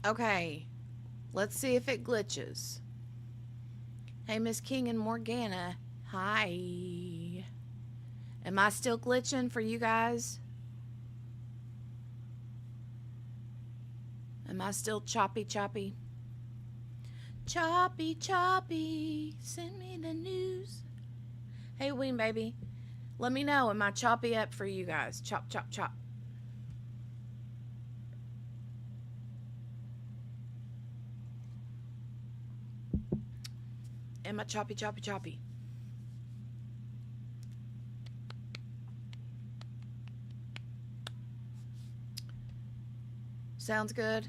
Okay, let's see if it glitches. Hey, Miss King and Morgana. Hi. Am I still glitching for you guys? Am I still choppy? Choppy, send me the news. Hey, Ween Baby, let me know. Am I choppy up for you guys? Chop, chop, chop. Am I choppy? Sounds good?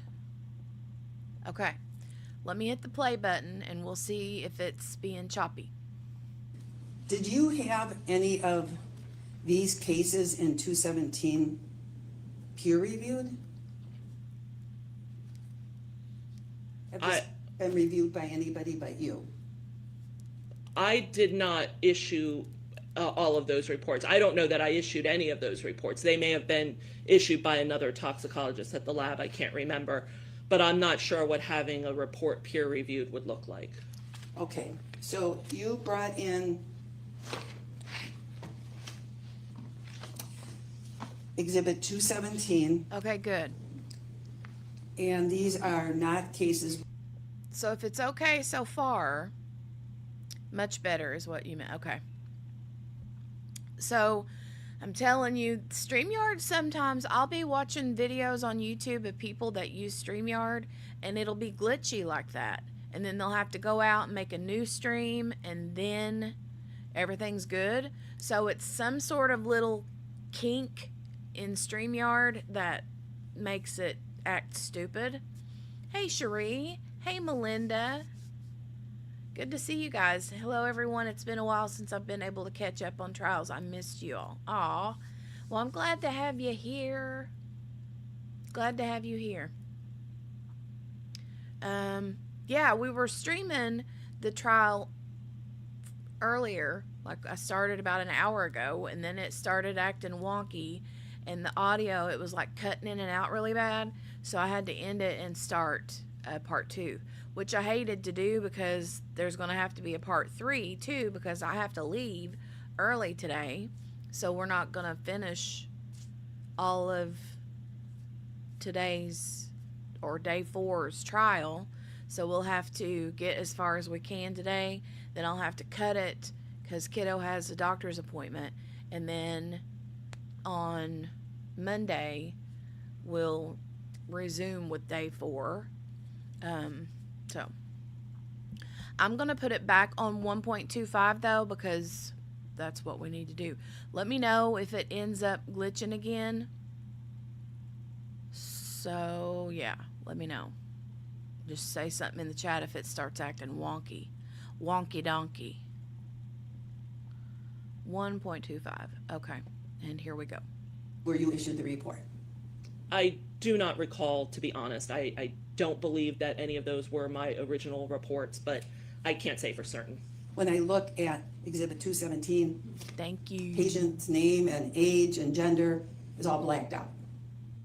Okay. Let me hit the play button and we'll see if it's being choppy. Did you have any of these cases in 217 peer reviewed? Have this been reviewed by anybody but you? I did not issue all of those reports. I don't know that I issued any of those reports. They may have been issued by another toxicologist at the lab. I can't remember. But I'm not sure what having a report peer reviewed would look like. Okay, so you brought in Exhibit 217. Okay, good. And these are not cases. So if it's okay so far, much better is what you meant. Okay. So I'm telling you, StreamYard, sometimes I'll be watching videos on YouTube of people that use StreamYard and it'll be glitchy like that. And then they'll have to go out and make a new stream and then everything's good. So it's some sort of little kink in StreamYard that makes it act stupid. Hey, Cherie. Hey, Melinda. Good to see you guys. Hello, everyone. It's been a while since I've been able to catch up on trials. I missed you all. Aw. Well, I'm glad to have you here. Glad to have you here. Yeah, we were streaming the trial earlier. Like, I started about an hour ago, and then it started acting wonky. And the audio, it was like cutting in and out really bad. So I had to end it and start part 2. Which I hated to do because there's going to have to be a part 3 too, because I have to leave early today. So we're not going to finish all of today's or day 4's trial. So we'll have to get as far as we can today. Then I'll have to cut it because Kiddo has a doctor's appointment. And then on Monday, we'll resume with day 4. So I'm going to put it back on 1.25 though, because that's what we need to do. Let me know if it ends up glitching again. So yeah, let me know. Just say something in the chat if it starts acting wonky. Wonky donkey. 1.25. Okay. And here we go. Where you issued the report? I do not recall, to be honest. I don't believe that any of those were my original reports, but I can't say for certain. When I look at Exhibit 217, thank you. Patient's name and age and gender is all blacked out.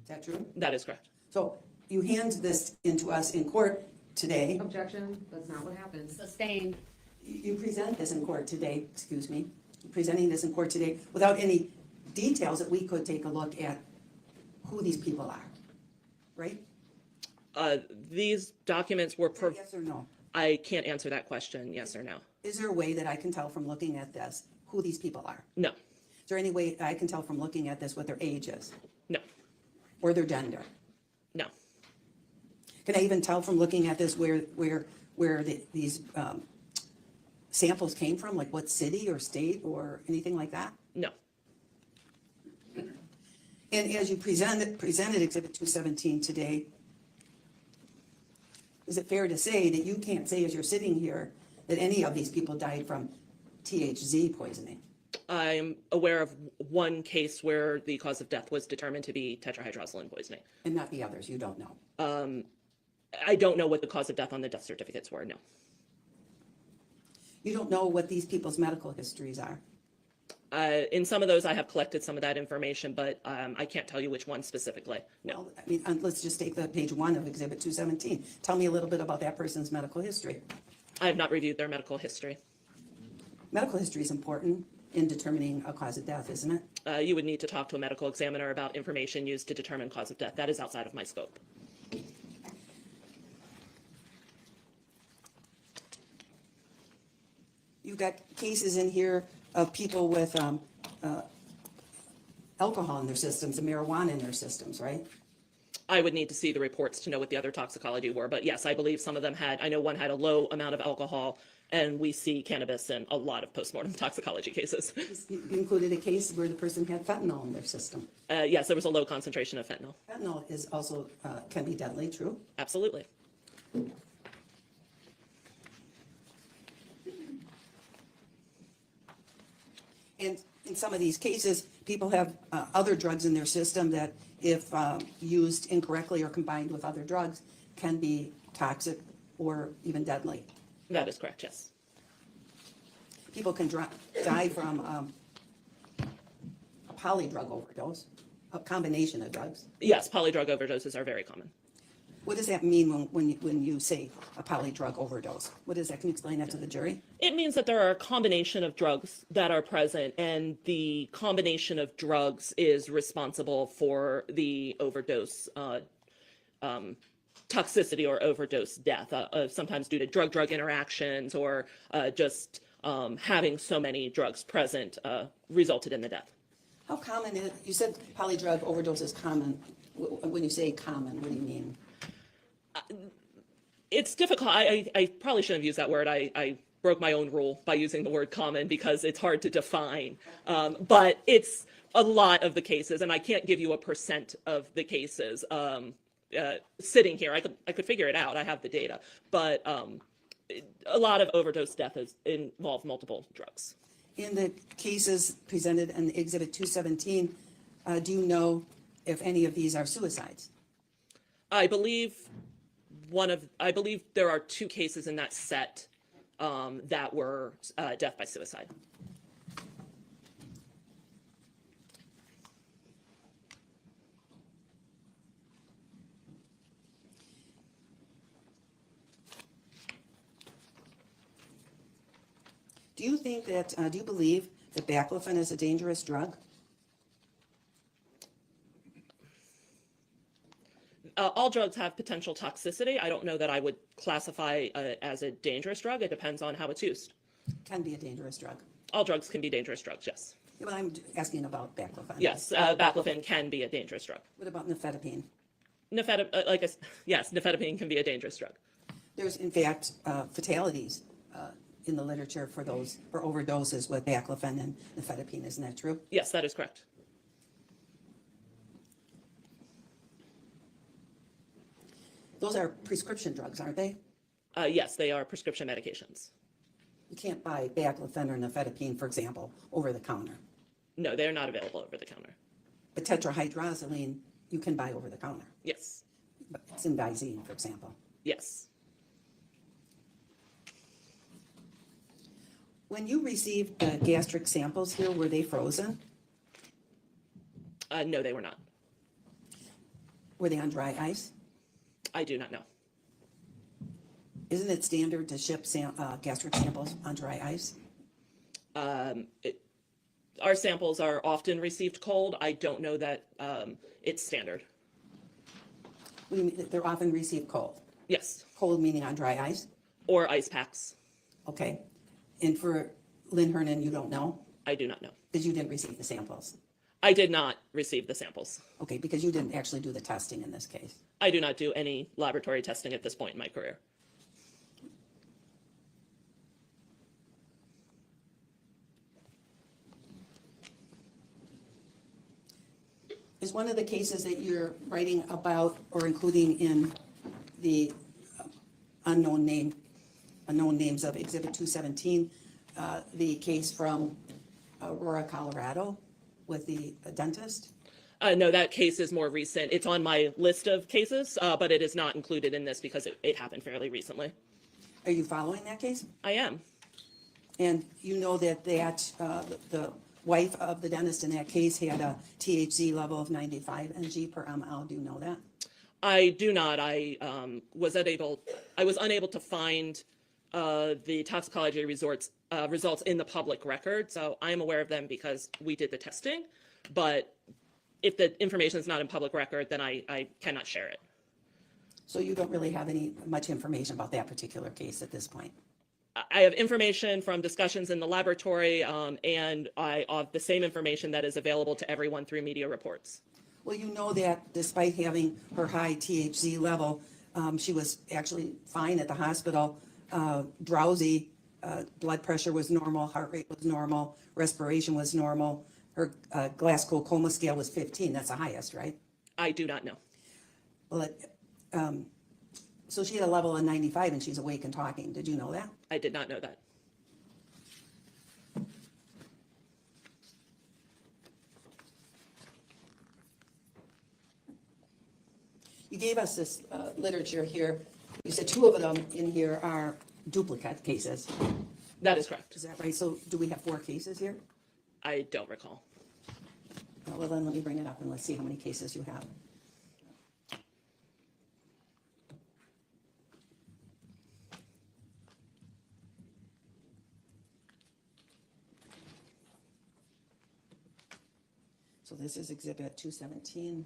Is that true? That is correct. So you hand this into us in court today. Objection, that's not what happened. Sustained. You present this in court today, excuse me, presenting this in court today without any details that we could take a look at who these people are, right? These documents were... Yes or no? I can't answer that question, yes or no. Is there a way that I can tell from looking at this who these people are? No. Is there any way I can tell from looking at this what their age is? No. Or their gender? No. Can I even tell from looking at this where these samples came from, like what city or state or anything like that? No. And as you presented Exhibit 217 today, is it fair to say that you can't say as you're sitting here that any of these people died from THZ poisoning? I'm aware of one case where the cause of death was determined to be tetrahydrozoline poisoning. And not the others, you don't know? I don't know what the cause of death on the death certificates were, no. You don't know what these people's medical histories are? In some of those, I have collected some of that information, but I can't tell you which one specifically. No. Well, I mean, let's just take the page 1 of Exhibit 217. Tell me a little bit about that person's medical history. I have not reviewed their medical history. Medical history is important in determining a cause of death, isn't it? You would need to talk to a medical examiner about information used to determine cause of death. That is outside of my scope. You've got cases in here of people with alcohol in their systems and marijuana in their systems, right? I would need to see the reports to know what the other toxicology were, but yes, I believe some of them had, I know one had a low amount of alcohol, and we see cannabis in a lot of postmortem toxicology cases. You included a case where the person had fentanyl in their system. Yes, there was a low concentration of fentanyl. Fentanyl is also, can be deadly, true? Absolutely. And in some of these cases, people have other drugs in their system that if used incorrectly or combined with other drugs can be toxic or even deadly. That is correct, yes. People can die from a polydrug overdose, a combination of drugs. Yes, polydrug overdoses are very common. What does that mean when you say a polydrug overdose? What is that? Can you explain that to the jury? It means that there are a combination of drugs that are present, and the combination of drugs is responsible for the overdose toxicity or overdose death, sometimes due to drug-drug interactions or just having so many drugs present resulted in the death. How common is, you said polydrug overdose is common. When you say common, what do you mean? It's difficult. I probably shouldn't have used that word. I broke my own rule by using the word common because it's hard to define. But it's a lot of the cases, and I can't give you a percent of the cases sitting here. I could figure it out. I have the data. But a lot of overdose death involve multiple drugs. In the cases presented in Exhibit 217, do you know if any of these are suicides? I believe there are 2 cases in that set that were death by suicide. Do you think that, do you believe that baclofen is a dangerous drug? All drugs have potential toxicity. I don't know that I would classify as a dangerous drug. It depends on how it's used. Can be a dangerous drug. All drugs can be dangerous drugs, yes. Yeah, but I'm asking about baclofen. Yes, baclofen can be a dangerous drug. What about nifedipine? Yes, nifedipine can be a dangerous drug. There's in fact fatalities in the literature for overdoses with baclofen and nifedipine. Isn't that true? Yes, that is correct. Those are prescription drugs, aren't they? Yes, they are prescription medications. You can't buy baclofen or nifedipine, for example, over the counter. No, they are not available over the counter. But tetrahydrozoline you can buy over the counter. Yes. But it's in Visine, for example. Yes. When you received the gastric samples here, were they frozen? No, they were not. Were they on dry ice? I do not know. Isn't it standard to ship gastric samples on dry ice? Our samples are often received cold. I don't know that it's standard. What do you mean, they're often received cold? Yes. Cold meaning on dry ice? Or ice packs. Okay. And for Lynn Hernan, you don't know? I do not know. Because you didn't receive the samples? I did not receive the samples. Okay, because you didn't actually do the testing in this case. I do not do any laboratory testing at this point in my career. Is one of the cases that you're writing about or including in the unknown names of Exhibit 217, the case from Aurora, Colorado with the dentist? No, that case is more recent. It's on my list of cases, but it is not included in this because it happened fairly recently. Are you following that case? I am. And you know that the wife of the dentist in that case had a THC level of 95 ng per ml. Do you know that? I do not. I was unable to find the toxicology results in the public record, so I am aware of them because we did the testing. But if the information is not in public record, then I cannot share it. So you don't really have much information about that particular case at this point? I have information from discussions in the laboratory, and I have the same information that is available to everyone through media reports. Well, you know that despite having her high THC level, she was actually fine at the hospital, drowsy, blood pressure was normal, heart rate was normal, respiration was normal. Her Glasgow Coma scale was 15. That's the highest, right? I do not know. Well, so she had a level of 95 and she's awake and talking. Did you know that? I did not know that. You gave us this literature here. You said 2 of them in here are duplicate cases. That is correct. Is that right? So do we have 4 cases here? I don't recall. Well, then let me bring it up and let's see how many cases you have. So this is Exhibit 217.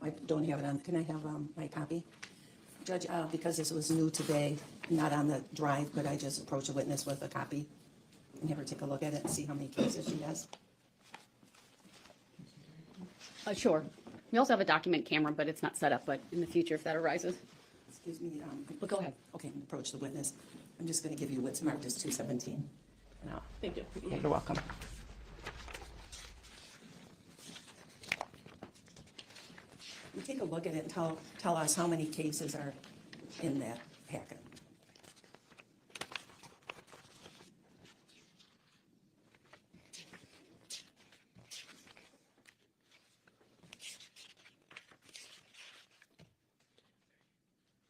I don't have it on. Can I have my copy? Judge, because this was new today, not on the drive, could I just approach a witness with a copy and have her take a look at it and see how many cases she has? Sure. We also have a document camera, but it's not set up, but in the future, if that arises. Excuse me. But go ahead. Okay, I'm gonna approach the witness. I'm just going to give you what's marked as 217. No. Thank you. Yeah, you're welcome. You take a look at it and tell us how many cases are in that packet.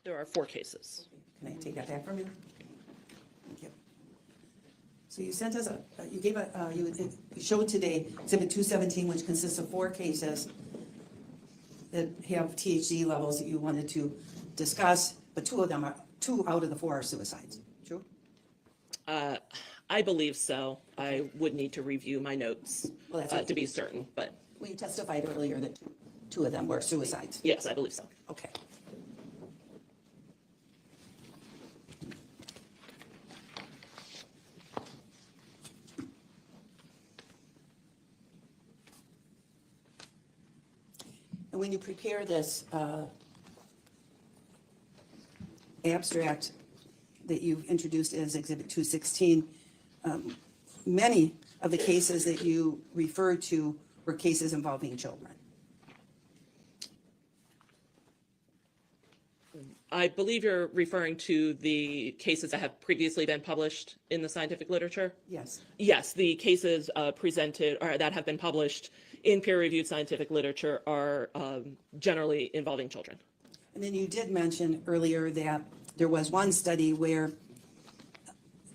There are 4 cases. Can I take that back from you? Thank you. So you sent us you showed today Exhibit 217, which consists of 4 cases that have THC levels that you wanted to discuss, but 2 out of the 4 are suicides. True? I believe so. I would need to review my notes Well, that's to be certain, but Well, you testified earlier that 2 of them were suicides. yes, I believe so. Okay. And when you prepare this abstract that you've introduced as Exhibit 216, many of the cases that you referred to were cases involving children. I believe you're referring to the cases that have previously been published in the scientific literature? Yes. Yes, the cases presented or that have been published in peer-reviewed scientific literature are generally involving children. And then you did mention earlier that there was one study where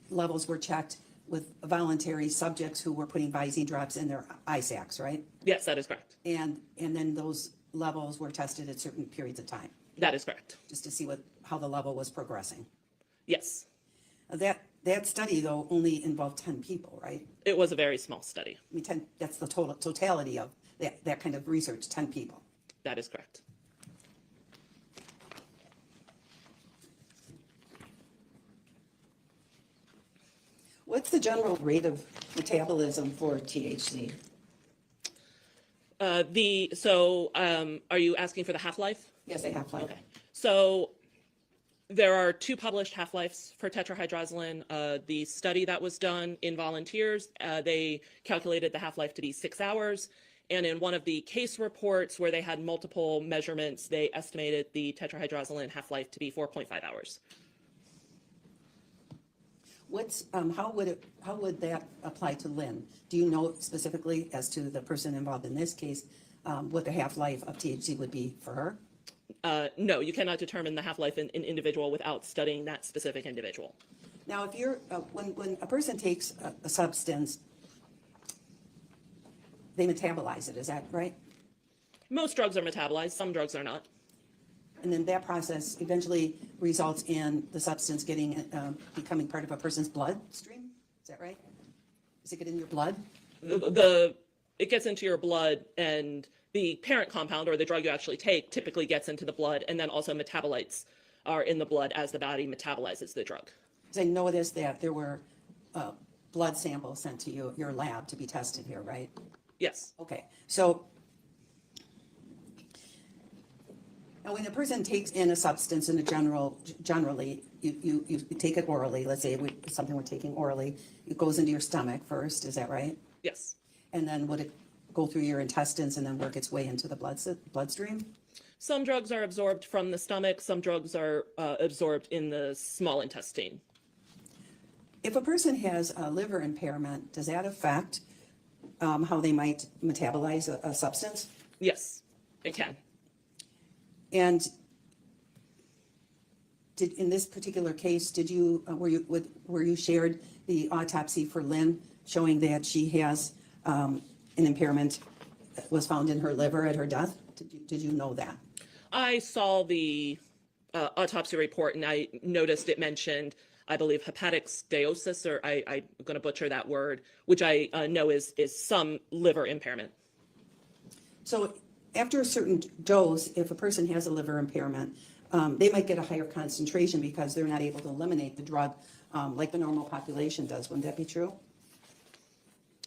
levels were checked with voluntary subjects who were putting Visine drops in their eye sacs, right? Yes, that is correct. And then those levels were tested at certain periods of time, That is correct. just to see how the level was progressing. Yes, That study, though, only involved 10 people, right? it was a very small study. I mean, 10, that's the totality of that kind of research, 10 people. That is correct. What's the general rate of metabolism for THC? Are you asking for the half-life? Yes, they have like. Okay. So there are 2 published half-lives for tetrahydrozoline. The study that was done in volunteers, they calculated the half-life to be 6 hours. And in one of the case reports where they had multiple measurements, they estimated the tetrahydrozoline half-life to be 4.5 hours. How would that apply to Lynn? Do you know specifically as to the person involved in this case, what the half-life of THC would be for her? No, you cannot determine the half-life in an individual without studying that specific individual. Now, if you're, when a person takes a substance, they metabolize it, is that right? Most drugs are metabolized, some drugs are not. And then that process eventually results in the substance getting, becoming part of a person's bloodstream? Is that right? Does it get in your blood? It gets into your blood, and the parent compound, or the drug you actually take, typically gets into the blood, and then also metabolites are in the blood as the body metabolizes the drug. Because I noticed that there were blood samples sent to your lab to be tested here, right? Yes. Okay, so now when a person takes in a substance in a generally, you take it orally, let's say something we're taking orally, it goes into your stomach first, is that right? Yes. And then would it go through your intestines and then work its way into the bloodstream? Some drugs are absorbed from the stomach, some drugs are absorbed in the small intestine. If a person has a liver impairment, does that affect how they might metabolize a substance? Yes, it can. And in this particular case, were you shared the autopsy for Lynn showing that she has an impairment that was found in her liver at her death? Did you know that? I saw the autopsy report, and I noticed it mentioned, I believe, hepatic steatosis, or I'm going to butcher that word, which I know is some liver impairment. So after a certain dose, if a person has a liver impairment, they might get a higher concentration because they're not able to eliminate the drug like the normal population does. Wouldn't that be true?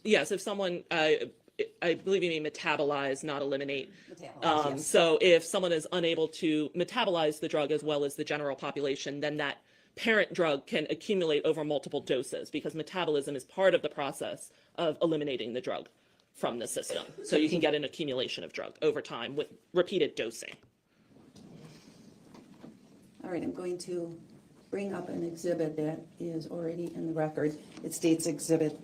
Yes, if someone, I believe you mean metabolize, not eliminate. Metabolize, yes. So if someone is unable to metabolize the drug as well as the general population, then that parent drug can accumulate over multiple doses, because metabolism is part of the process of eliminating the drug from the system. So you can get an accumulation of drug over time with repeated dosing. All right, I'm going to bring up an exhibit that is already in the record. It states exhibit,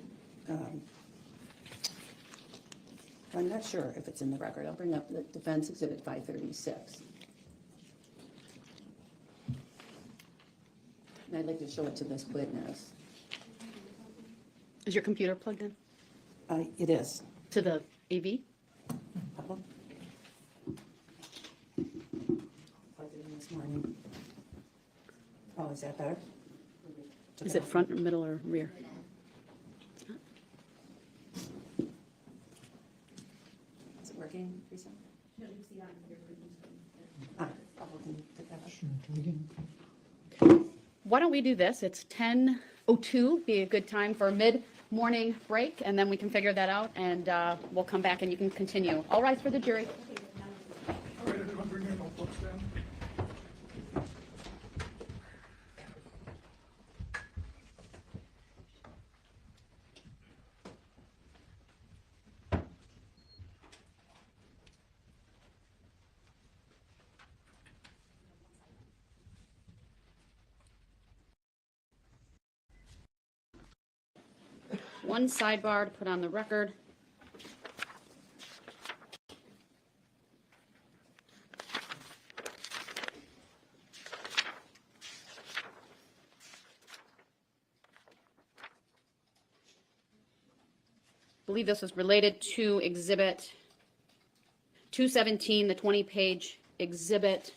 I'm not sure if it's in the record. I'll bring up the defense exhibit 536. And I'd like to show it to this witness. Is your computer plugged in It is. to the AV? Plugged it in this morning. Oh, is that better? Is it front or middle or rear? Is it working, Teresa? No, you see on your Why don't we do this? It's 10:02, be a good time for a mid-morning break, and then we can figure that out, and we'll come back and you can continue. All rise for the jury. All right, everyone bring your notebooks down. One sidebar to put on the record. I believe this was related to exhibit 217, the 20-page exhibit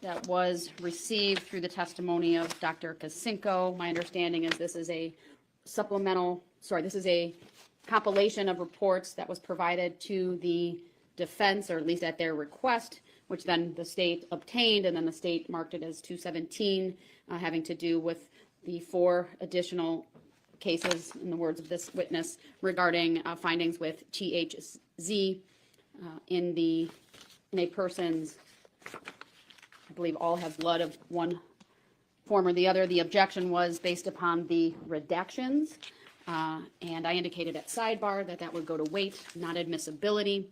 that was received through the testimony of Dr. Kacinko. My understanding is this is a this is a compilation of reports that was provided to the defense, or at least at their request, which then the state obtained, and then the state marked it as 217, having to do with the 4 additional cases, in the words of this witness, regarding findings with THZ in a person's, I believe all have blood of one form or the other. The objection was based upon the redactions, and I indicated at sidebar that would go to weight, not admissibility.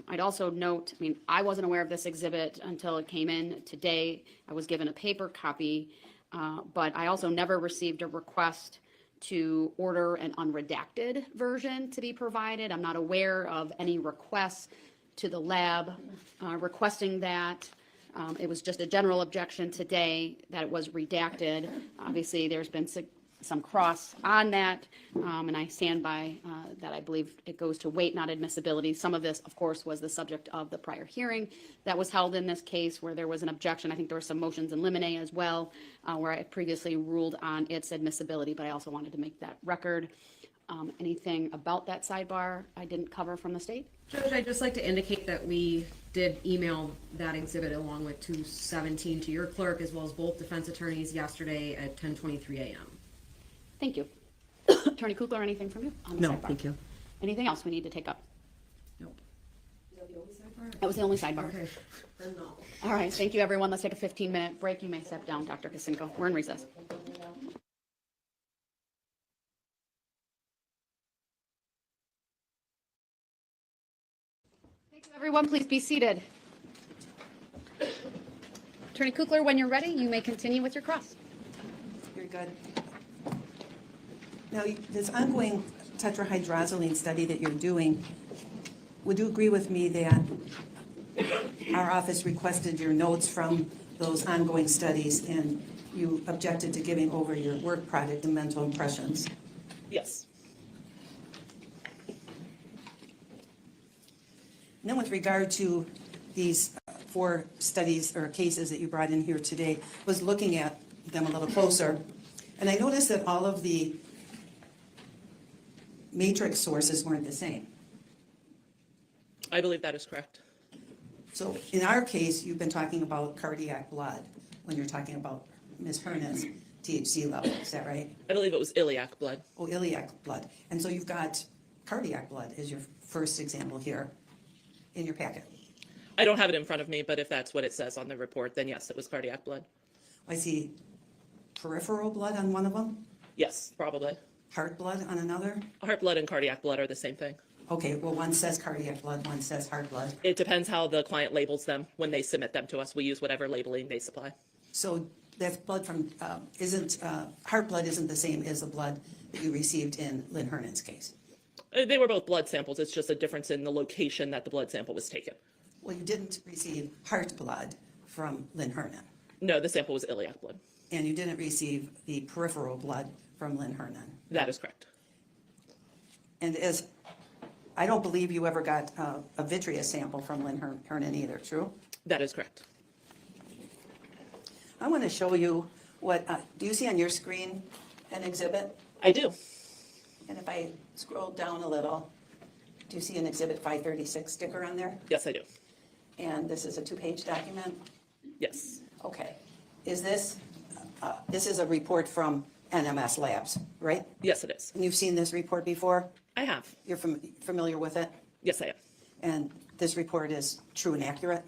I'd also note, I mean, I wasn't aware of this exhibit until it came in today. I was given a paper copy, but I also never received a request to order an unredacted version to be provided. I'm not aware of any requests to the lab, requesting that. It was just a general objection today that it was redacted. Obviously, there's been some cross on that, and I stand by that. I believe it goes to weight, not admissibility. Some of this, of course, was the subject of the prior hearing that was held in this case where there was an objection. I think there were some motions in limine as well, where I previously ruled on its admissibility, but I also wanted to make that record. Anything about that sidebar I didn't cover from the state? Judge, I'd just like to indicate that we did email that exhibit along with 217 to your clerk as well as both defense attorneys yesterday at 10:23 a.m. Thank you. Attorney Kugler, anything from you? on the No, sidebar? thank you. Anything else we need to take up? Nope. Is that the only sidebar? That was the only sidebar. Okay, then no. All right, thank you, everyone. Let's take a 15-minute break. You may step down, Dr. Kacinko. We're in recess. Thank you, everyone. Please be seated. Attorney Kugler, when you're ready, you may continue with your cross. Very good. Now, this ongoing tetrahydrozoline study that you're doing, would you agree with me that our office requested your notes from those ongoing studies and you objected to giving over your work product and mental impressions? Yes. And then with regard to these 4 studies or cases that you brought in here today, was looking at them a little closer. And I noticed that all of the matrix sources weren't the same. I believe that is correct. So in our case, you've been talking about cardiac blood when you're talking about Ms. Hernan's THC level, is that right? I believe it was iliac blood. Oh, iliac blood. And so you've got cardiac blood as your first example here in your packet. I don't have it in front of me, but if that's what it says on the report, then yes, it was cardiac blood. I see peripheral blood on one of them, Yes, probably. heart blood on another. Heart blood and cardiac blood are the same thing. Okay, well, one says cardiac blood, one says heart blood. It depends how the client labels them when they submit them to us. We use whatever labeling they supply. So that's blood from, heart blood isn't the same as the blood that you received in Lynn Hernan's case. They were both blood samples. It's just a difference in the location that the blood sample was taken. Well, you didn't receive heart blood from Lynn Hernan, No, the sample was iliac blood. and you didn't receive the peripheral blood from Lynn Hernan. That is correct. And I don't believe you ever got a vitreous sample from Lynn Hernan either, true? That is correct. I want to show you what, do you see on your screen an exhibit? I do. And if I scroll down a little, do you see an Exhibit 536 sticker on there? Yes, I do. And this is a 2-page document? Yes. Okay. Is this is a report from NMS Labs, right? Yes, it is. And you've seen this report before? I have. You're familiar with it? Yes, I am. And this report is true and accurate?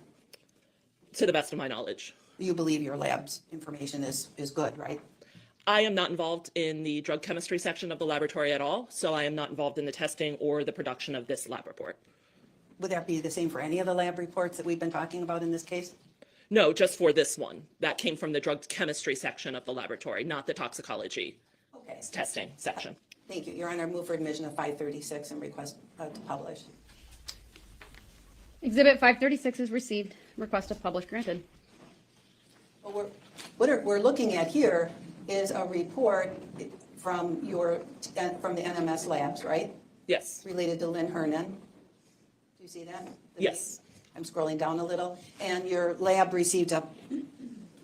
To the best of my knowledge. You believe your lab's information is good, right? I am not involved in the drug chemistry section of the laboratory at all, so I am not involved in the testing or the production of this lab report. Would that be the same for any of the lab reports that we've been talking about in this case? No, just for this one. That came from the drug chemistry section of the laboratory, not the toxicology Okay. testing section. Thank you. Your Honor, move for admission of 536 and request to publish. Exhibit 536 is received. Request of publish granted. Well, what we're looking at here is a report from from the NMS Labs, right? Yes. Related to Lynn Hernan. Do you see that? Yes. I'm scrolling down a little. And your lab received a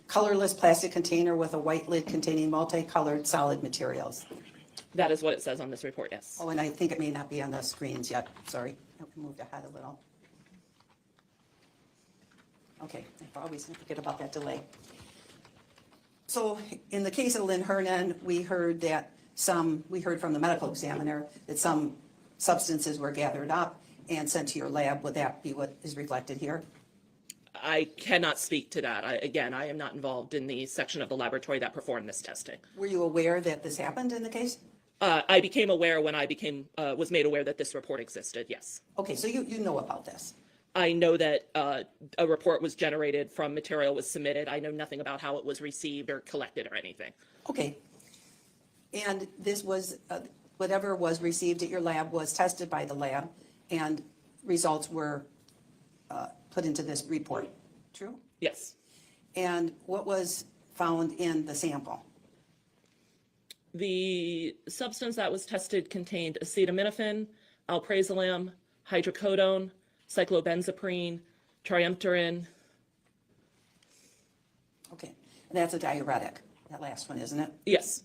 colorless plastic container with a white lid containing multicolored solid materials. That is what it says on this report, yes. Oh, and I think it may not be on the screens yet. Sorry, I moved ahead a little. Okay, I always forget about that delay. So in the case of Lynn Hernan, we heard from the medical examiner that some substances were gathered up and sent to your lab. Would that be what is reflected here? I cannot speak to that. I am not involved in the section of the laboratory that performed this testing. Were you aware that this happened in the case? I became aware when I was made aware that this report existed, yes. Okay, so you know about this. I know that a report was generated from material was submitted. I know nothing about how it was received or collected or anything. Okay. And this was, whatever was received at your lab was tested by the lab and results were put into this report, true? Yes. And what was found in the sample? The substance that was tested contained acetaminophen, alprazolam, hydrocodone, cyclobenzaprine, triamterene. Okay, and that's a diuretic, that last one, isn't it? Yes,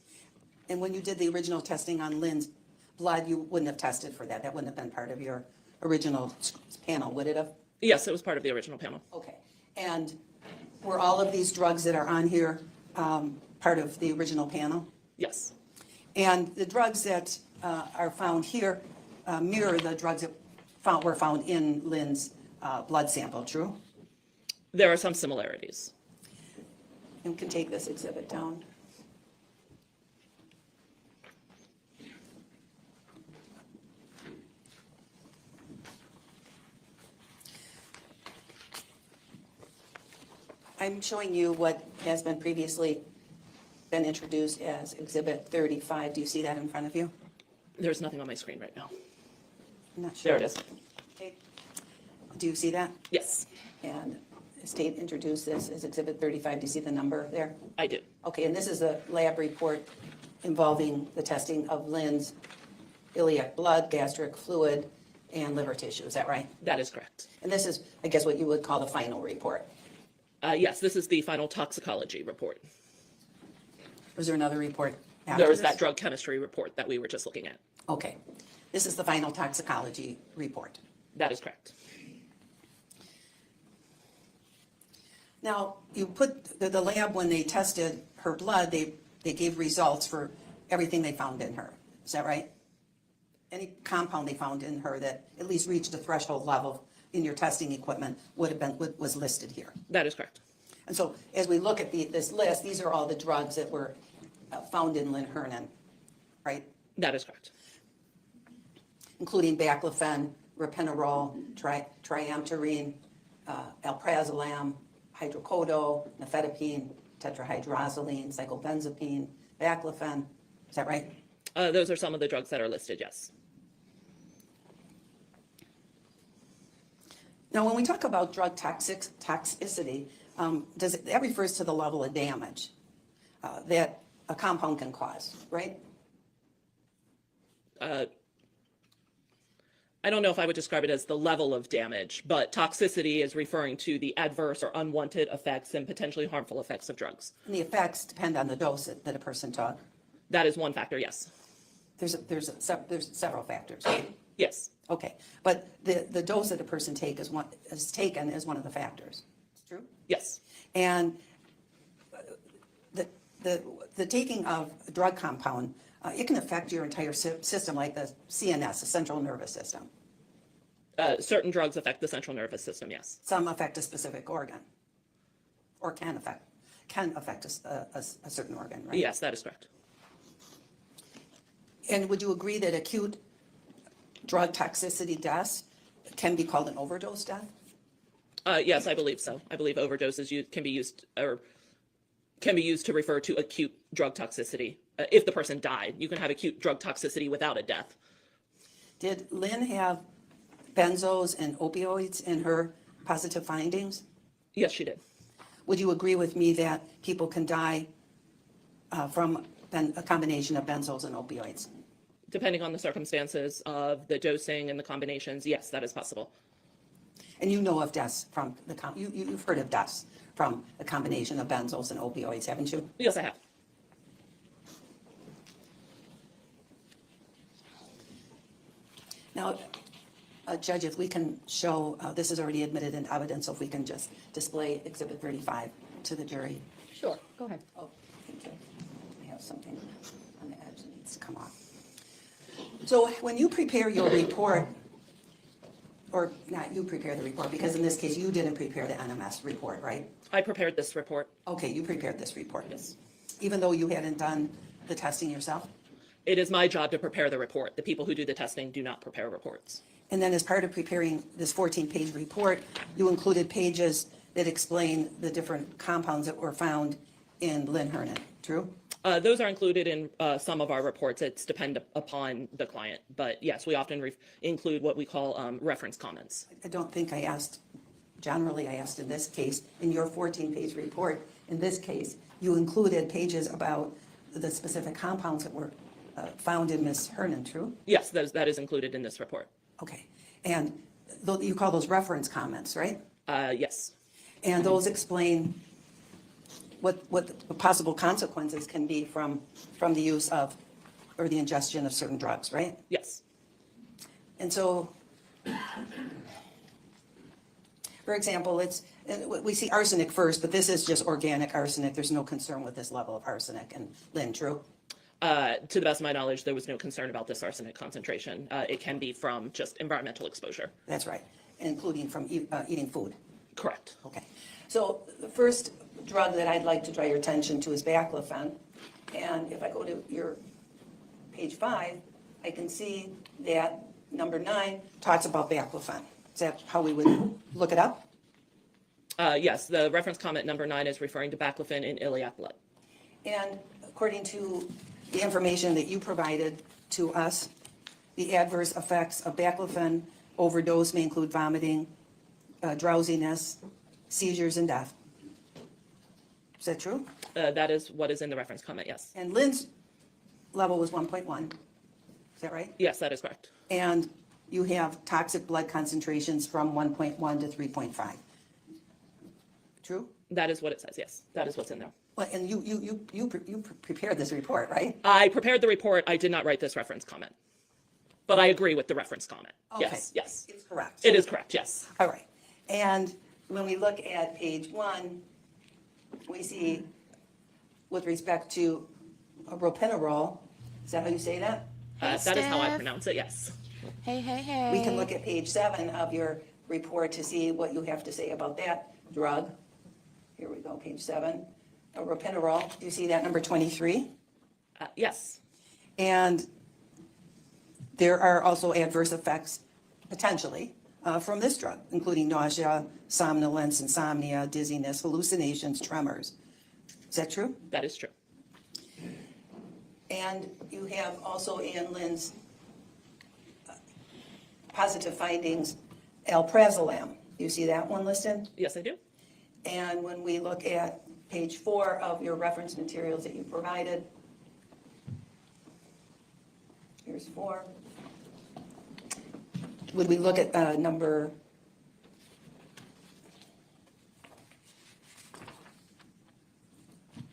And when you did the original testing on Lynn's blood, you wouldn't have tested for that. That wouldn't have been part of your original panel, would it have? yes, it was part of the original panel. Okay. And were all of these drugs that are on here part of the original panel? Yes, And the drugs that are found here mirror the drugs that were found in Lynn's blood sample, true? there are some similarities. You can take this exhibit down. I'm showing you what has been previously been introduced as Exhibit 35. Do you see that in front of you? There's nothing on my screen right now. I'm not sure. There it is. Okay. Do you see that? Yes, And the state introduced this as Exhibit 35. Do you see the number there? I do. Okay, and this is a lab report involving the testing of Lynn's iliac blood, gastric fluid, and liver tissue. Is that right? That is correct. And this is, I guess, what you would call the final report. Yes, this is the final toxicology report. Was there another report after There was this? that drug chemistry report that we were just looking at. Okay. This is the final toxicology report. That is correct. Now, you put, the lab, when they tested her blood, they gave results for everything they found in her. Is that right? Any compound they found in her that at least reached a threshold level in your testing equipment would have been, was listed here. That is correct. And so as we look at this list, these are all the drugs that were found in Lynn Hernan, right? That is correct. Including baclofen, ropinirole, triamterene, alprazolam, hydrocodone, nifedipine, tetrahydrozoline, cyclobenzapine, baclofen. Is that right? Those are some of the drugs that are listed, yes. Now, when we talk about drug toxicity, that refers to the level of damage that a compound can cause, right? I don't know if I would describe it as the level of damage, but toxicity is referring to the adverse or unwanted effects and potentially harmful effects of drugs. And the effects depend on the dose that a person took. That is one factor, yes. There's several factors, right? Yes, Okay, but the dose that a person is taken is one of the factors. It's true? yes, And the taking of a drug compound, it can affect your entire system, like the CNS, the central nervous system. certain drugs affect the central nervous system, yes. Some affect a specific organ, or can affect a certain organ, right? Yes, that is correct. And would you agree that acute drug toxicity deaths can be called an overdose death? Yes, I believe so. I believe overdoses can be used to refer to acute drug toxicity. If the person died, you can have acute drug toxicity without a death. Did Lynn have benzos and opioids in her positive findings? Yes, she did. Would you agree with me that people can die from a combination of benzos and opioids? Depending on the circumstances of the dosing and the combinations, yes, that is possible. And you know of deaths from you've heard of deaths from a combination of benzos and opioids, haven't you? Yes, I have. Now, Judge, if we can show, this is already admitted in evidence, so if we can just display Exhibit 35 to the jury. Sure, go ahead. Oh, thank you. I have something on the edge that needs to come off. So when you prepare your report, or not you prepare the report, because in this case, you didn't prepare the NMS report, right? I prepared this report. Okay, you prepared this report. Yes. Even though you hadn't done the testing yourself? It is my job to prepare the report. The people who do the testing do not prepare reports. And then as part of preparing this 14-page report, you included pages that explain the different compounds that were found in Lynn Hernan, true? Those are included in some of our reports. It's dependent upon the client. But yes, we often include what we call reference comments. I don't think I asked generally, I asked in this case, in your 14-page report, in this case, you included pages about the specific compounds that were found in Ms. Hernan, true? Yes, that is included in this report. Okay, and you call those reference comments, right? Yes, And those explain what the possible consequences can be from the use of, or the ingestion of certain drugs, right? yes, And so, for example, we see arsenic first, but this is just organic arsenic. There's no concern with this level of arsenic. And Lynn, true? to the best of my knowledge, there was no concern about this arsenic concentration. It can be from just environmental exposure. That's right, including from eating food. Correct. Okay, so the first drug that I'd like to draw your attention to is baclofen. And if I go to your page 5, I can see that number 9 talks about baclofen. Is that how we would look it up? Yes, the reference comment number 9 is referring to baclofen in iliac blood. And according to the information that you provided to us, the adverse effects of baclofen overdose may include vomiting, drowsiness, seizures, and death. Is that true? That is what is in the reference comment, yes. And Lynn's level was 1.1. Is that right? Yes, that is correct. And you have toxic blood concentrations from 1.1 to 3.5. True? That is what it says, yes. That is what's in there. Well, and you prepared this report, right? I prepared the report. I did not write this reference comment. But I agree with the reference comment. Okay. Yes, yes. It's correct. It is correct, yes. All right. And when we look at page 1, we see with respect to ropinirole, is that how you say that? Hey, That is how I Steph. pronounce it, yes. Hey, hey, hey. We can look at page 7 of your report to see what you have to say about that drug. Here we go, page 7. Ropinirole, do you see that number 23? Yes, And there are also adverse effects, potentially, from this drug, including nausea, somnolence, insomnia, dizziness, hallucinations, tremors. Is that true? that is true. And you have also in Lynn's positive findings, alprazolam. You see that one listed? Yes, I do. And when we look at page 4 of your reference materials that you provided, here's 4. Would we look at number,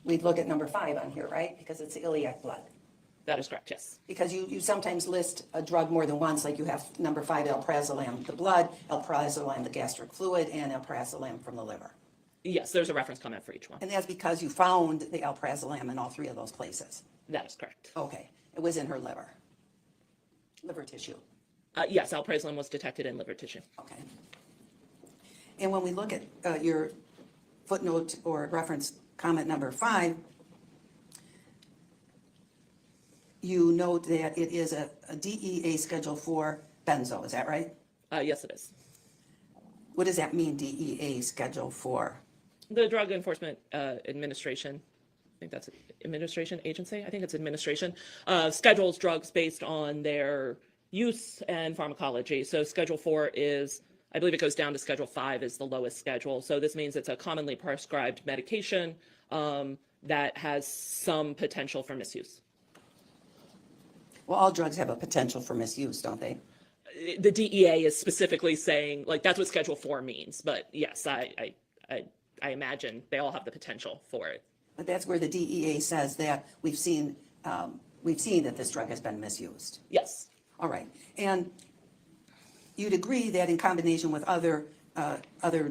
we'd look at number 5 on here, right? Because it's iliac blood. That is correct, yes. Because you sometimes list a drug more than once, like you have number 5, alprazolam, the blood, alprazolam, the gastric fluid, and alprazolam from the liver. Yes, there's a reference comment for each one. And that's because you found the alprazolam in all 3 of those places. That is correct. Okay, it was in her liver tissue. Yes, alprazolam was detected in liver tissue. Okay. And when we look at your footnote or reference comment number 5, you note that it is a DEA Schedule 4 benzo, is that right? Yes, it is. What does that mean, DEA Schedule 4? The Drug Enforcement Administration, I think that's administration agency, I think it's administration, schedules drugs based on their use and pharmacology. So Schedule 4 is, I believe it goes down to Schedule 5 is the lowest schedule. So this means it's a commonly prescribed medication that has some potential for misuse. Well, all drugs have a potential for misuse, don't they? The DEA is specifically saying, like, that's what Schedule 4 means. But yes, I imagine they all have the potential for it. But that's where the DEA says that we've seen that this drug has been misused. Yes. All right. And you'd agree that in combination with other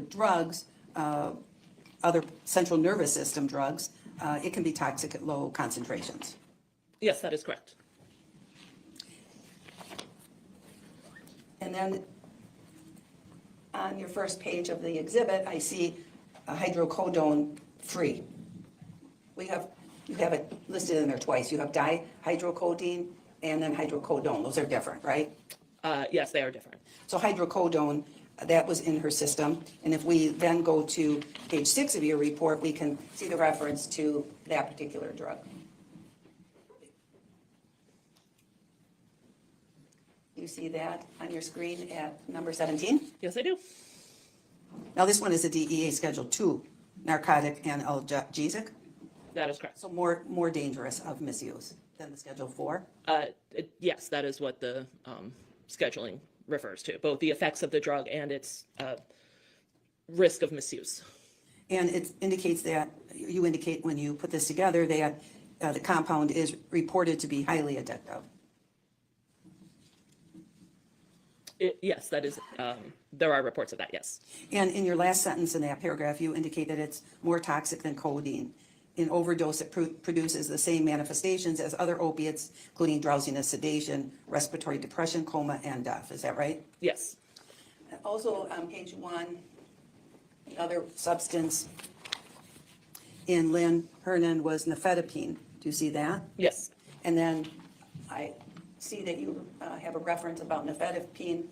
drugs, other central nervous system drugs, it can be toxic at low concentrations. Yes, that is correct. And then on your first page of the exhibit, I see hydrocodone free. You have it listed in there twice. You have dihydrocodone and then hydrocodone. Those are different, right? Yes, they are different. So hydrocodone, that was in her system. And if we then go to page 6 of your report, we can see the reference to that particular drug. You see that on your screen at number 17? Yes, I do. Now, this one is a DEA Schedule 2 narcotic analgesic, That is correct. so more dangerous of misuse than the Schedule 4. Yes, that is what the scheduling refers to, both the effects of the drug and its risk of misuse. And it indicates that, you indicate when you put this together that the compound is reported to be highly addictive. Yes, that is, there are reports of that, yes. And in your last sentence in that paragraph, you indicate that it's more toxic than codeine. In overdose, it produces the same manifestations as other opiates, including drowsiness, sedation, respiratory depression, coma, and death. Is that right? Yes, Also, on page 1, the other substance in Lynn Hernan was nifedipine. Do you see that? yes, And then I see that you have a reference about nifedipine.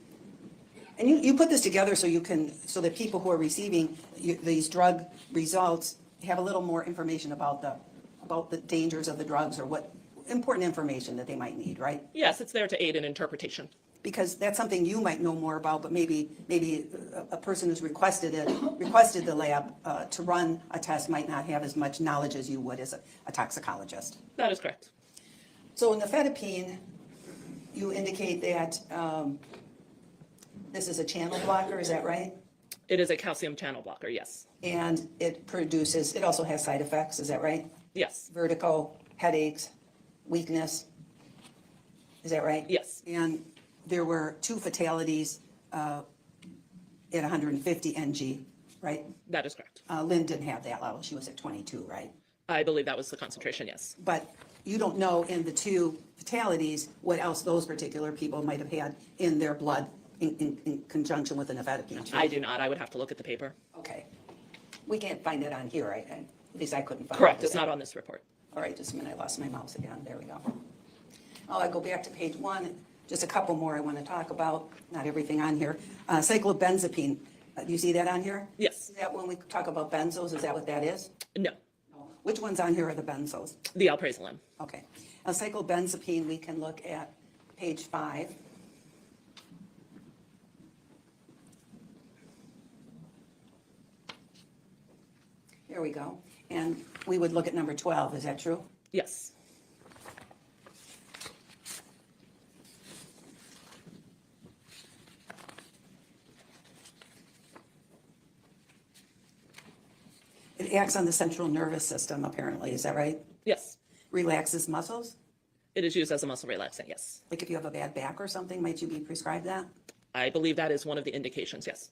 And you put this together so you can, so that people who are receiving these drug results have a little more information about the dangers of the drugs, or what important information that they might need, right? yes, it's there to aid in interpretation. Because that's something you might know more about, but maybe a person who's requested the lab to run a test might not have as much knowledge as you would as a toxicologist. That is correct. So in nifedipine, you indicate that this is a channel blocker, is that right? It is a calcium channel blocker, yes. And it also has side effects, is that right? Yes, Vertigo, headaches, weakness, is that right? yes, And there were 2 fatalities at 150 ng, right? that is correct. Lynn didn't have that level, she was at 22, right? I believe that was the concentration, yes. But you don't know in the 2 fatalities what else those particular people might have had in their blood in conjunction with the nifedipine. I do not. I would have to look at the paper. Okay. We can't find it on here, at least I couldn't find it. Correct, it's not on this report. All right, just a minute, I lost my mouse again, there we go. Oh, I go back to page 1, just a couple more I want to talk about, not everything on here. Cyclobenzapine, do you see that on here? Yes, Is that when we talk about benzos, is that what that is? no, Which ones on here are the benzos? the alprazolam. Okay. Cyclobenzapine, we can look at page 5. Here we go. And we would look at number 12, is that true? Yes, It acts on the central nervous system, apparently, is that right? yes. Relaxes muscles? It is used as a muscle relaxant, yes. Like if you have a bad back or something, might you be prescribed that? I believe that is one of the indications, yes.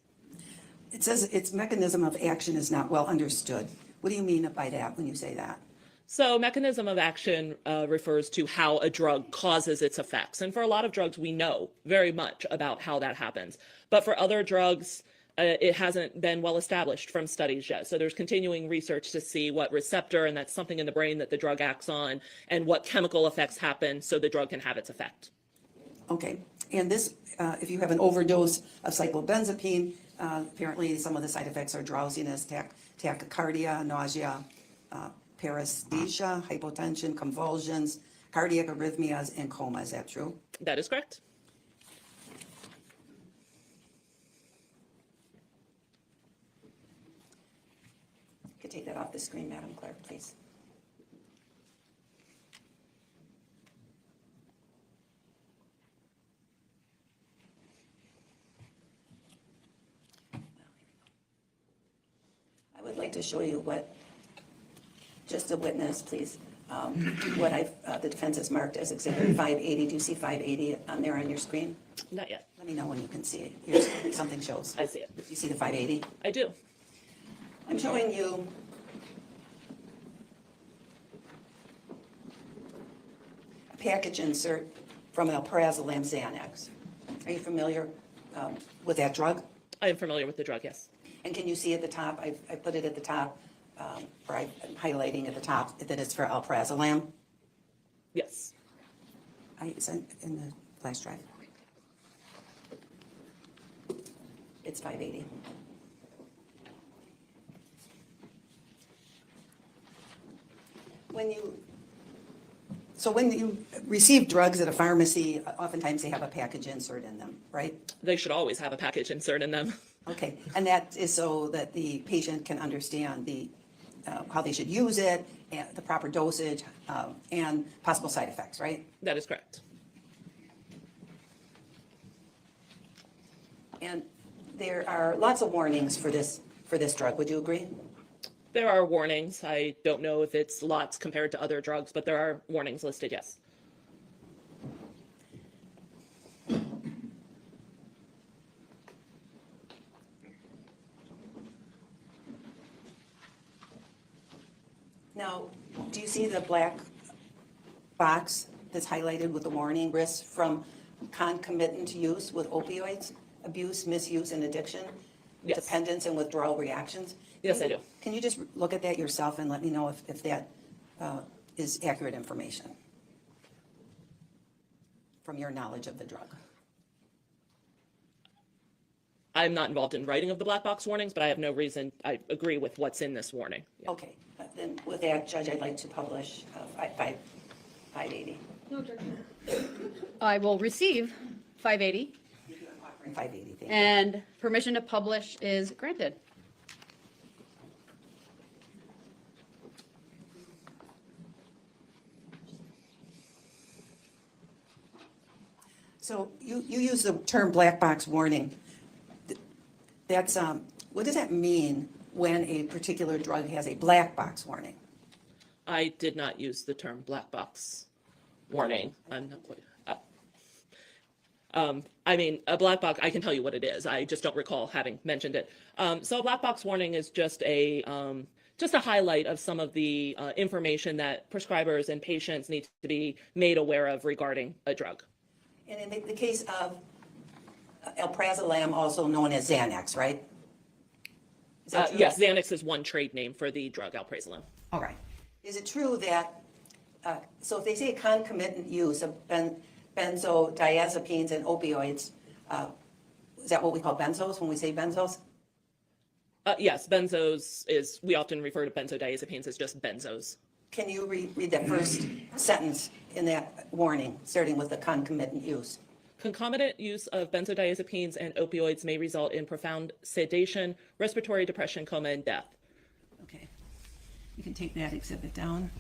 It says its mechanism of action is not well understood. What do you mean by that when you say that? So mechanism of action refers to how a drug causes its effects. And for a lot of drugs, we know very much about how that happens. But for other drugs, it hasn't been well established from studies yet. So there's continuing research to see what receptor, and that's something in the brain that the drug acts on, and what chemical effects happen so the drug can have its effect. Okay, and this, if you have an overdose of cyclobenzapine, apparently some of the side effects are drowsiness, tachycardia, nausea, paresthesia, hypotension, convulsions, cardiac arrhythmias, and coma. Is that true? That is correct. Could take that off the screen, Madam Clerk, please. I would like to show you what, just a witness, please, what the defense has marked as Exhibit 580. Do you see 580 on there on your screen? Not yet. Let me know when you can see it. Here's, something shows. I see it. Do you see the 580? I do. I'm showing you a package insert from alprazolam Xanax. Are you familiar with that drug? I am familiar with the drug, yes. And can you see at the top, I put it at the top, or I'm highlighting at the top that it's for alprazolam? Yes. Is that in the flash drive? It's 580. When you receive drugs at a pharmacy, oftentimes they have a package insert in them, right? They should always have a package insert in them. Okay, and that is so that the patient can understand how they should use it, and the proper dosage, and possible side effects, right? That is correct. And there are lots of warnings for this drug, would you agree? There are warnings. I don't know if it's lots compared to other drugs, but there are warnings listed, yes. Now, do you see the black box that's highlighted with the warning, risks from concomitant use with opioids, abuse, misuse, and addiction, Yes. dependence and withdrawal reactions? Yes, I do. Can you just look at that yourself and let me know if that is accurate information from your knowledge of the drug? I'm not involved in writing of the black box warnings, but I have no reason, I agree with what's in this warning. Yeah. Okay, then with that, Judge, I'd like to publish 580. I will receive 580, 580, thank you. and permission to publish is granted. So you use the term black box warning. That's, what does that mean when a particular drug has a black box warning? I did not use the term black box warning. I'm not quite. I mean, a black box, I can tell you what it is. I just don't recall having mentioned it. So a black box warning is just a highlight of some of the information that prescribers and patients need to be made aware of regarding a drug. And in the case of alprazolam, also known as Xanax, right? Is that true? Yes, Xanax is one trade name for the drug alprazolam. All right. Is it true that, so if they say concomitant use of benzodiazepines and opioids, is that what we call benzos when we say benzos? Yes, benzos is, we often refer to benzodiazepines as just benzos. Can you read that first sentence in that warning, starting with the concomitant use? Concomitant use of benzodiazepines and opioids may result in profound sedation, respiratory depression, coma, and death. Okay. You can take that exhibit down.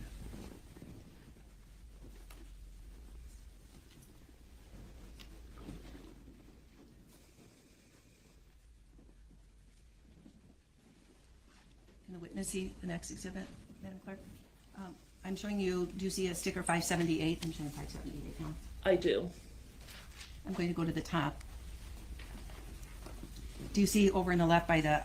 Can the witness see the next exhibit, Madam Clerk? I'm showing you, do you see a sticker 578? I'm showing 578 now. I do. I'm going to go to the top. Do you see over on the left by the,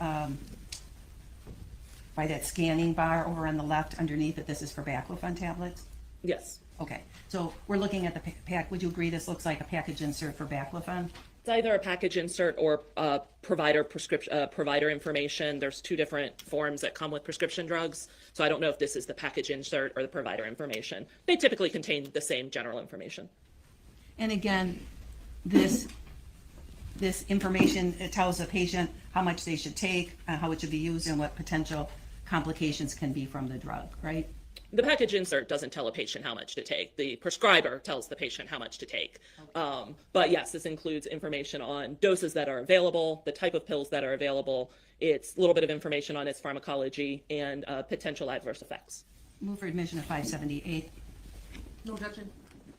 by that scanning bar over on the left underneath it, this is for baclofen tablets? Yes. Okay, so we're looking at the pack, would you agree this looks like a package insert for baclofen? It's either a package insert or provider prescription, provider information. There's two different forms that come with prescription drugs. So I don't know if this is the package insert or the provider information. They typically contain the same general information. And again, this information, it tells the patient how much they should take, how it should be used, and what potential complications can be from the drug, right? The package insert doesn't tell a patient how much to take. The prescriber tells the patient how much to take. Okay. But yes, this includes information on doses that are available, the type of pills that are available. It's a little bit of information on its pharmacology and potential adverse effects. Move for admission of 578. No objection.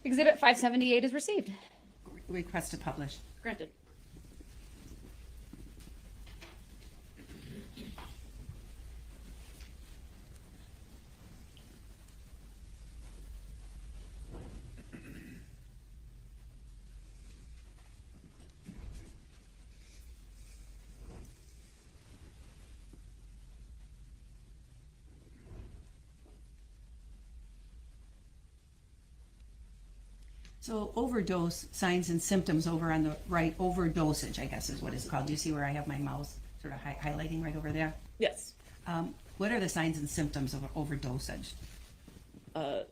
Exhibit 578 is received. Request to publish. Granted. So overdose signs and symptoms over on the right, overdosage, I guess is what it's called. Do you see where I have my mouse sort of highlighting right over there? Yes. What are the signs and symptoms of overdosage?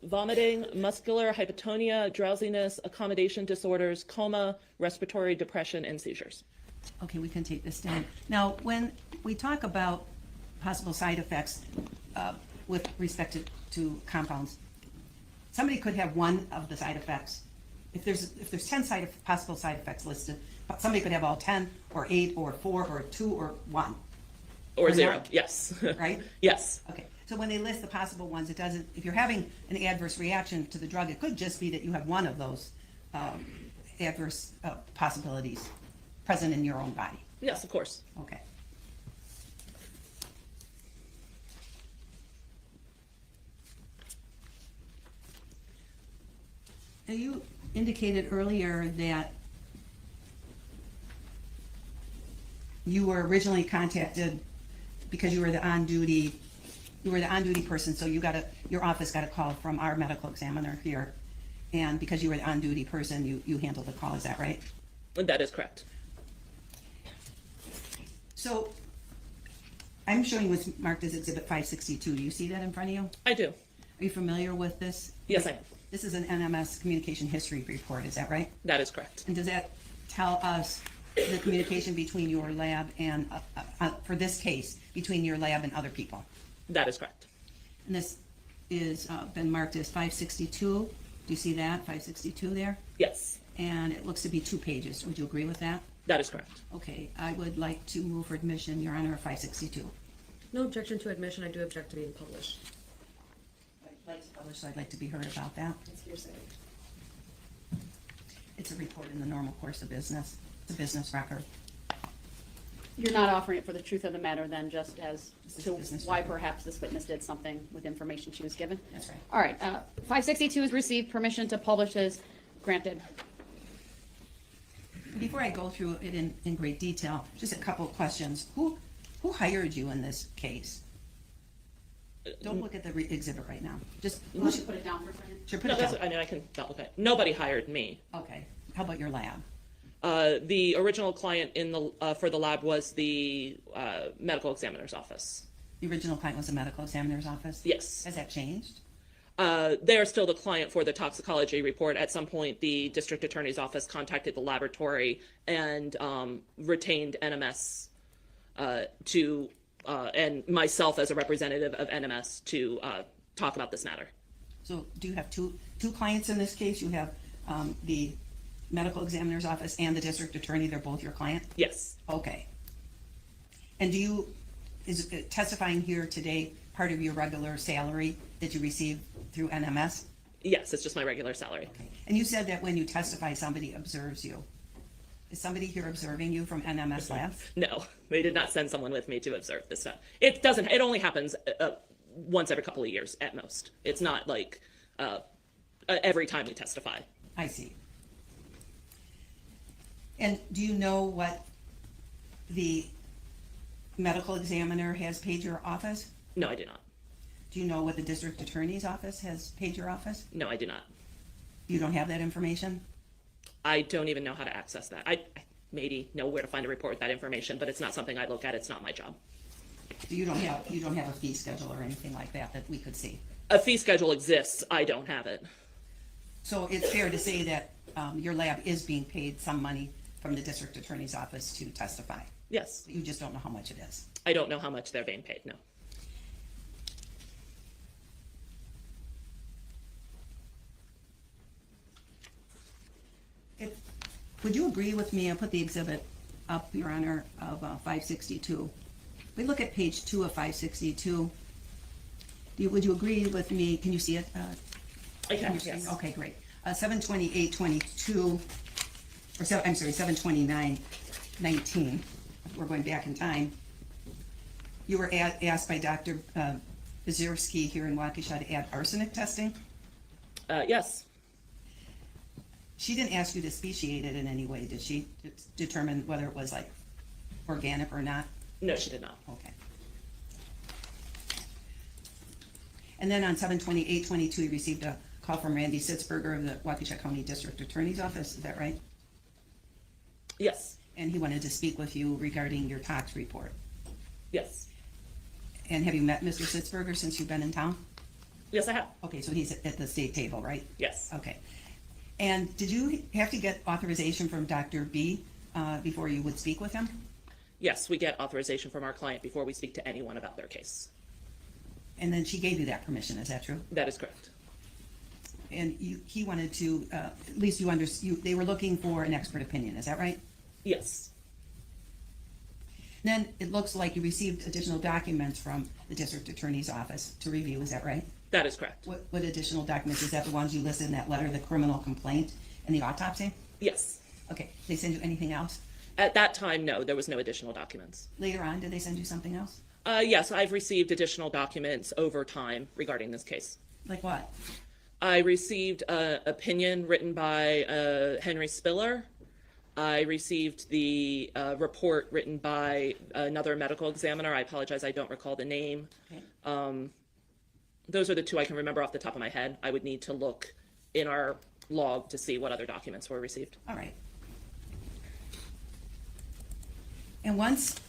Vomiting, muscular hypotonia, drowsiness, accommodation disorders, coma, respiratory depression, and seizures. Okay, we can take this down. Now, when we talk about possible side effects with respect to compounds, somebody could have one of the side effects if there's 10 possible side effects listed, but somebody could have all 10, or 8, or 4, or 2, or 1, Or Or 0, not. yes. right? Yes, Okay, so when they list the possible ones, it doesn't, if you're having an adverse reaction to the drug, it could just be that you have one of those adverse possibilities present in your own body. yes, of course. Okay. Now, you indicated earlier that you were originally contacted because you were the on-duty person, so your office got a call from our medical examiner here. And because you were the on-duty person, you handled the call, is that right? That is correct. So, I'm showing what's marked as Exhibit 562. Do you see that in front of you? I do. Are you familiar with this? Yes, I am. This is an NMS communication history report, is that right? That is correct. And does that tell us the communication between your lab and, for this case, between your lab and other people? That is correct. And this is been marked as 562. Do you see that, 562 there? Yes, And it looks to be 2 pages. Would you agree with that? that is correct. Okay, I would like to move for admission, Your Honor, of 562. No objection to admission. I do object to being published. I'd like to publish, so I'd like to be heard about that. It's a report in the normal course of business. It's a business record. You're not offering it for the truth of the matter then, just as This is to business why record. perhaps this witness did something with information she was given? That's right. All right, 562 has received permission to publish as granted. Before I go through it in great detail, just a couple of questions. Who hired you in this case? Don't look at the exhibit right now. Just, You want to put it down for a second? sure, put No, it that's, down. I mean, I can, okay. Nobody hired me. Okay, how about your lab? The original client for the lab was the medical examiner's office. The original client was the medical examiner's office? Yes. Has that changed? They are still the client for the toxicology report. At some point, the district attorney's office contacted the laboratory and retained NMS and myself as a representative of NMS to talk about this matter. So do you have two clients in this case? You have the medical examiner's office and the district attorney, they're both your client? Yes, Okay. And is testifying here today part of your regular salary that you receive through NMS? yes, it's just my regular salary. Okay. And you said that when you testify, somebody observes you. Is somebody here observing you from NMS Labs? No, they did not send someone with me to observe this stuff. It only happens once every couple of years at most. It's not like every time we testify. I see. And do you know what the medical examiner has paid your office? No, I do not. Do you know what the district attorney's office has paid your office? No, I do not. You don't have that information? I don't even know how to access that. I maybe know where to find a report with that information, but it's not something I look at. It's not my job. You don't have a fee schedule or anything like that that we could see? A fee schedule exists. I don't have it. So it's fair to say that your lab is being paid some money from the district attorney's office to testify? Yes, You just don't know how much it is? I don't know how much they're being paid. No. Would you agree with me, I'll put the exhibit up, Your Honor, of 562. We look at page 2 of 562. Would you agree with me, can you see it? I can. you see- Yes. Okay, great. 72822, or 72919, we're going back in time. You were asked by Dr. Kurczewski here in Waukesha to add arsenic testing. Yes. She didn't ask you to speciate it in any way, did she? To determine whether it was like organic or not? No, she did not. Okay. And then on 72822, you received a call from Randy Sitzberger of the Waukesha County District Attorney's Office, is that right? Yes. And he wanted to speak with you regarding your tox report. Yes. And have you met Mr. Sitzberger since you've been in town? Yes, I have. Okay, so he's at the state table, right? Yes. Okay. And did you have to get authorization from Dr. B before you would speak with him? Yes, we get authorization from our client before we speak to anyone about their case. And then she gave you that permission, is that true? That is correct. and he wanted to, at least they were looking for an expert opinion, is that right? Yes. Then it looks like you received additional documents from the district attorney's office to review, is that right? That is correct. What additional documents, is that the ones you listed in that letter, the criminal complaint and the autopsy? Yes. Okay, they send you anything else? At that time, no, there was no additional documents. Later on, did they send you something else? Yes, I've received additional documents over time regarding this case. Like what? I received an opinion written by Henry Spiller. I received the report written by another medical examiner. I apologize, I don't recall the name. Okay. Those are the two I can remember off the top of my head. I would need to look in our log to see what other documents were received. All right. And once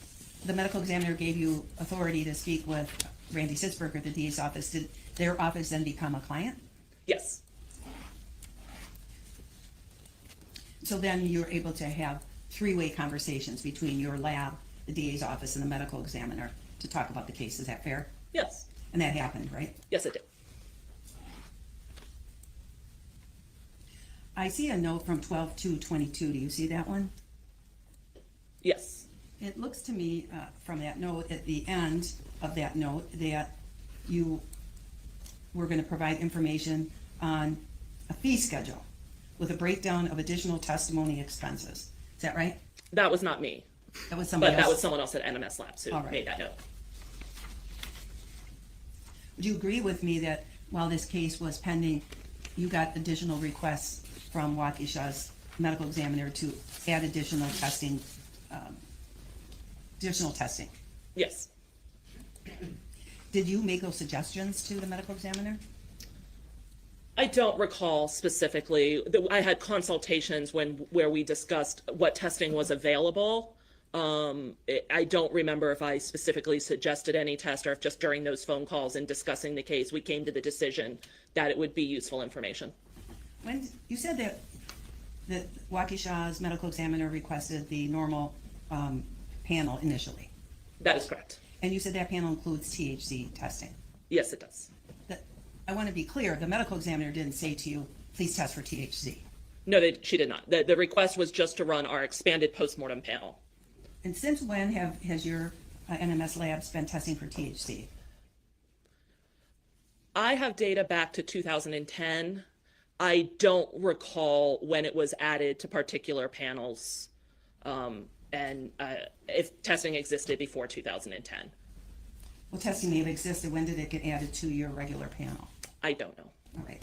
the medical examiner gave you authority to speak with Randy Sitzberger, the DA's office, did their office then become a client? Yes. So then you're able to have three-way conversations between your lab, the DA's office, and the medical examiner to talk about the case. Is that fair? Yes. And that happened, right? Yes, it did. I see a note from 12/2/22. Do you see that one? Yes. It looks to me from that note, at the end of that note, that you were going to provide information on a fee schedule with a breakdown of additional testimony expenses. Is that right? That was not me, That was somebody but that else? was someone else at NMS Labs who All right. made that note. Would you agree with me that while this case was pending, you got additional requests from Waukesha's medical examiner to add additional testing? Yes. Did you make those suggestions to the medical examiner? I don't recall specifically. I had consultations where we discussed what testing was available. I don't remember if I specifically suggested any test or if just during those phone calls and discussing the case, we came to the decision that it would be useful information. When you said that Waukesha's medical examiner requested the normal panel initially, That is correct. and you said that panel includes THC testing. Yes, it does. I want to be clear, the medical examiner didn't say to you, please test for THC. No, she did not. The request was just to run our expanded postmortem panel. And since when has your NMS labs been testing for THC? I have data back to 2010. I don't recall when it was added to particular panels, and if testing existed before 2010. Well, testing may have existed. When did it get added to your regular panel? I don't know. All right.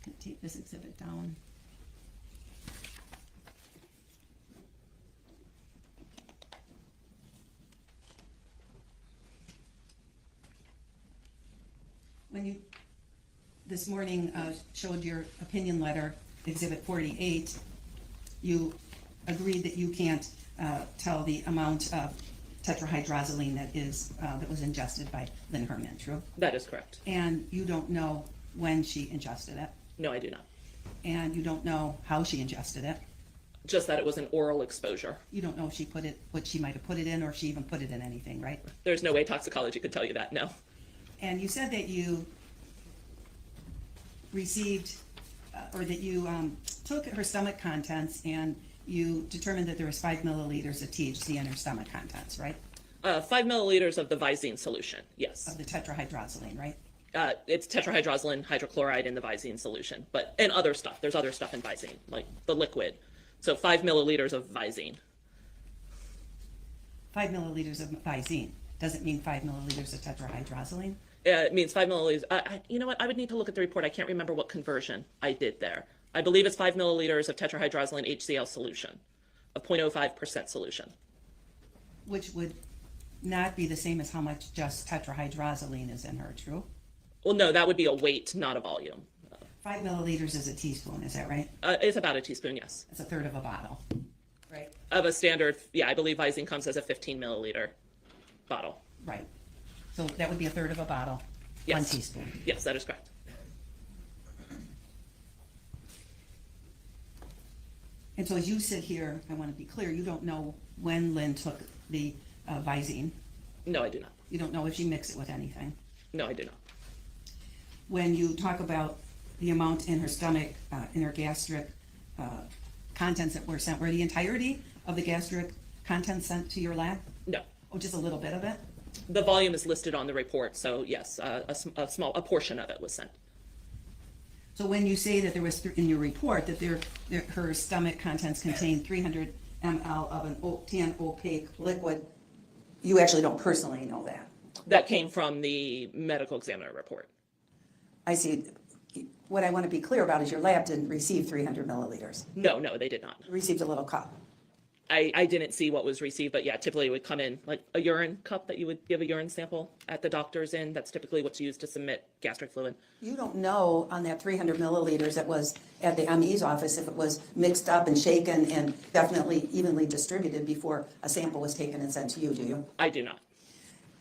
Can I take this exhibit down? When you, this morning, showed your opinion letter, Exhibit 48, you agreed that you can't tell the amount of tetrahydrozoline that was ingested by Lynn Hernan, true? That is correct. And you don't know when she ingested it, No, I do not. and you don't know how she ingested it. Just that it was an oral exposure. You don't know if she what she might have put it in, or if she even put it in anything, right? There's no way toxicology could tell you that, no. And you said that you received, or that you took her stomach contents and you determined that there was 5 milliliters of THC in her stomach contents, right? 5 milliliters of the Visine solution, yes. Of the tetrahydrozoline, right? It's tetrahydrozoline hydrochloride in the Visine solution, and other stuff. There's other stuff in Visine, like the liquid. So 5 milliliters of Visine. 5 milliliters of Visine. Does it mean 5 milliliters of tetrahydrozoline? It means 5 milliliters. You know what? I would need to look at the report. I can't remember what conversion I did there. I believe it's 5 milliliters of tetrahydrozoline HCl solution, of 0.05% solution. Which would not be the same as how much just tetrahydrozoline is in her, true? Well, no, that would be a weight, not a volume. 5 milliliters is a teaspoon, is that right? It's about a teaspoon, yes. That's a third of a bottle, right? Of a standard, yeah, I believe Visine comes as a 15 milliliter bottle. Right. So that would be a third of a bottle, 1 Yes. teaspoon. Yes, that is correct. And so as you sit here, I want to be clear, you don't know when Lynn took the Visine. No, I do not. You don't know if she mixed it with anything. No, I do not. when you talk about the amount in her stomach, in her gastric contents that were sent, were the entirety of the gastric contents sent to your lab? No. Oh, just a little bit of it? The volume is listed on the report, so yes, a portion of it was sent. So when you say that there was, in your report, that her stomach contents contained 300 ml of an tan opaque liquid, you actually don't personally know that? That came from the medical examiner report. I see. What I want to be clear about is your lab didn't receive 300 milliliters. No, they did not. It received a little cup. I didn't see what was received, but yeah, typically it would come in like a urine cup that you would give a urine sample at the doctor's in. That's typically what's used to submit gastric fluid. You don't know on that 300 milliliters that was at the ME's office if it was mixed up and shaken and definitely evenly distributed before a sample was taken and sent to you, do you? I do not.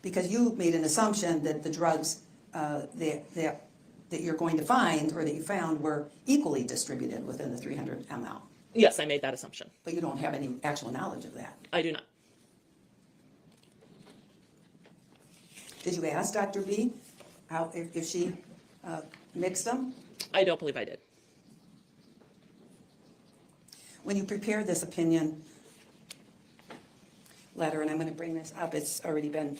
Because you made an assumption that the drugs that you're going to find or that you found were equally distributed within the 300 ml. Yes, I made that assumption. But you don't have any actual knowledge of that. I do not. Did you ask Dr. B if she mixed them? I don't believe I did. When you prepared this opinion letter, and I'm going to bring this up, it's already been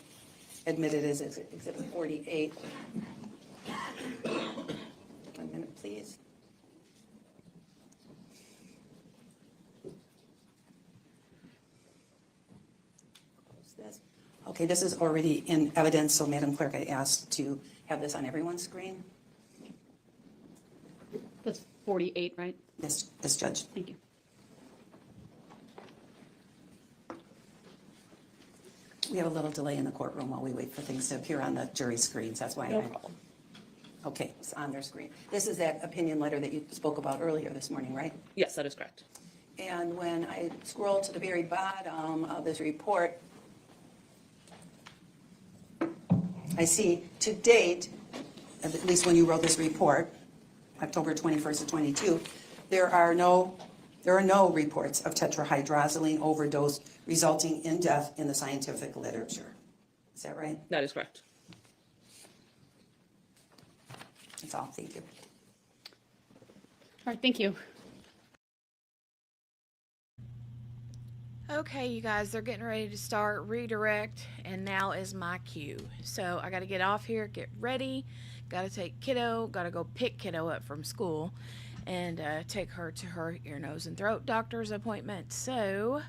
admitted as Exhibit 48. 1 minute, please. Okay, this is already in evidence, so Madam Clerk, I asked to have this on everyone's screen. That's 48, right? Yes, Judge. Thank you. We have a little delay in the courtroom while we wait for things to appear on the jury screens, that's why. No problem. Okay, it's on their screen. This is that opinion letter that you spoke about earlier this morning, right? Yes, that is correct. And when I scroll to the very bottom of this report, I see to date, at least when you wrote this report, October 21st of 22, there are no reports of tetrahydrozoline overdose resulting in death in the scientific literature. Is that right? That is correct. That's all. Thank you. All right, thank you. Okay, you guys, they're getting ready to start redirect, and now is my cue. So I got to get off here, get ready, got to take kiddo, got to go pick kiddo up from school, and take her to her ear, nose, and throat doctor's appointment. So,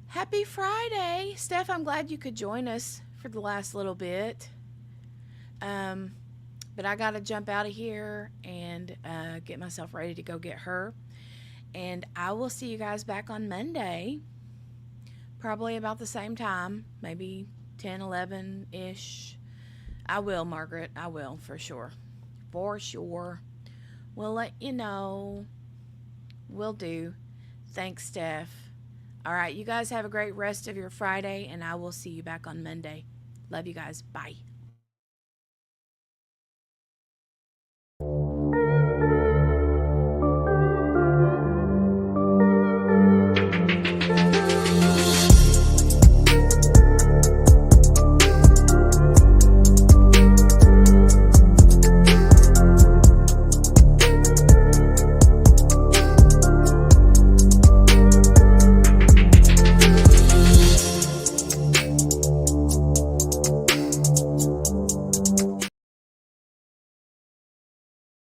happy Friday. Steph, I'm glad you could join us for the last little bit. But I got to jump out of here and get myself ready to go get her. And I will see you guys back on Monday, probably about the same time, maybe 10, 11-ish. I will, Margaret. I will, for sure. For sure. We'll let you know. Will do. Thanks, Steph. All right, you guys have a great rest of your Friday, and I will see you back on Monday. Love you guys. Bye.